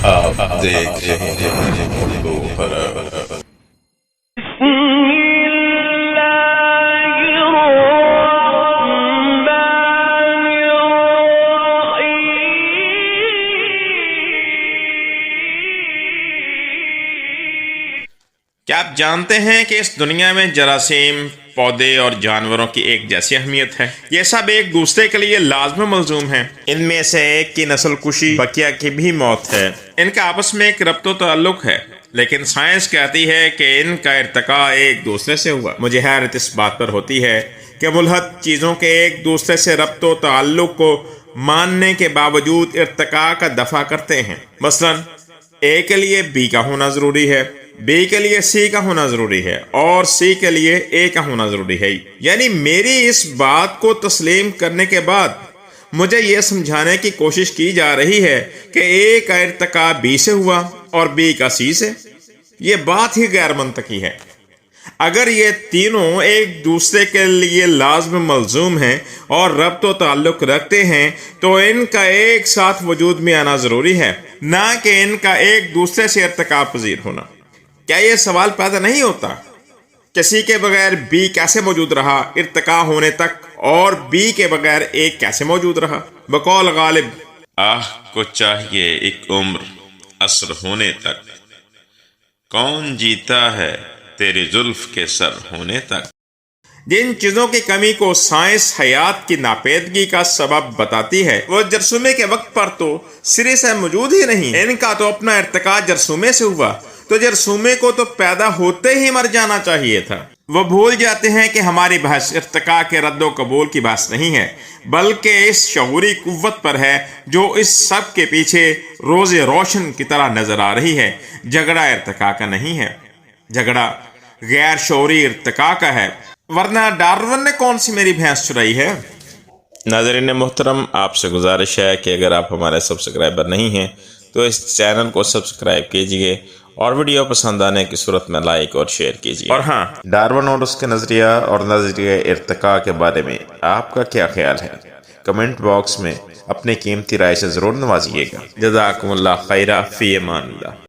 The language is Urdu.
آپ دیکھ رہے ہیں اردو خبر۔ کیا آپ جانتے ہیں کہ اس دنیا میں جراثیم، پودے اور جانوروں کی ایک جیسی اہمیت ہے؟ یہ سب ایک دوسرے کے لیے لازم ملزوم ہیں۔ ان میں سے ایک کی نسل کشی، بقیہ کی بھی موت ہے۔ ان کا آپس میں ایک ربط و تعلق ہے، لیکن سائنس کہتی ہے کہ ان کا ارتقاء ایک دوسرے سے ہوا۔ مجھے حیرت اس بات پر ہوتی ہے کہ ملحد چیزوں کے ایک دوسرے سے ربط و تعلق کو ماننے کے باوجود ارتقاء کا دفع کرتے ہیں۔ مثلا اے کے لیے بی کا ہونا ضروری ہے، بی کے لیے سی کا ہونا ضروری ہے، اور سی کے لیے اے کا ہونا ضروری ہے۔ یعنی میری اس بات کو تسلیم کرنے کے بعد مجھے یہ سمجھانے کی کوشش کی جا رہی ہے کہ اے کا ارتقاء بی سے ہوا اور بی کا سی سے۔ یہ بات ہی غیر منطقی ہے۔ اگر یہ تینوں ایک دوسرے کے لیے لازم ملزوم ہیں اور ربط و تعلق رکھتے ہیں تو ان کا ایک ساتھ وجود میں آنا ضروری ہے، نہ کہ ان کا ایک دوسرے سے ارتقاء پذیر ہونا۔ کیا یہ سوال پیدا نہیں ہوتا کہ سی کے بغیر بی کیسے موجود رہا ارتقاء ہونے تک، اور بی کے بغیر اے کیسے موجود رہا؟ بقول غالب، آہ کو چاہیے ایک عمر عصر ہونے تک، کون جیتا ہے تیری زلف کے سر ہونے تک۔ جن چیزوں کی کمی کو سائنس حیات کی ناپیدگی کا سبب بتاتی ہے وہ جرثومے کے وقت پر تو سرے سے موجود ہی نہیں۔ ان کا تو اپنا ارتقاء جرثومے سے ہوا، تو جرثومے کو تو پیدا ہوتے ہی مر جانا چاہیے تھا۔ وہ بھول جاتے ہیں کہ ہماری بحث ارتقاء کے رد و قبول کی بحث نہیں ہے، بلکہ اس شعوری قوت پر ہے جو اس سب کے پیچھے روز روشن کی طرح نظر آ رہی ہے۔ جھگڑا ارتقاء کا نہیں ہے، جھگڑا غیر شعوری ارتقاء کا ہے، ورنہ ڈارون نے کون سی میری بھینس چرائی ہے؟ ناظرین محترم، آپ سے گزارش ہے کہ اگر آپ ہمارے سبسکرائبر نہیں ہیں تو اس چینل کو سبسکرائب کیجئے اور ویڈیو پسند آنے کی صورت میں لائک اور شیئر کیجئے۔ اور ہاں، ڈارون اور اس کے نظریہ اور نظریہ ارتقاء کے بارے میں آپ کا کیا خیال ہے؟ کمنٹ باکس میں اپنی قیمتی رائے سے ضرور نوازیے گا۔ جزاکم اللہ خیرہ، فی امان اللہ۔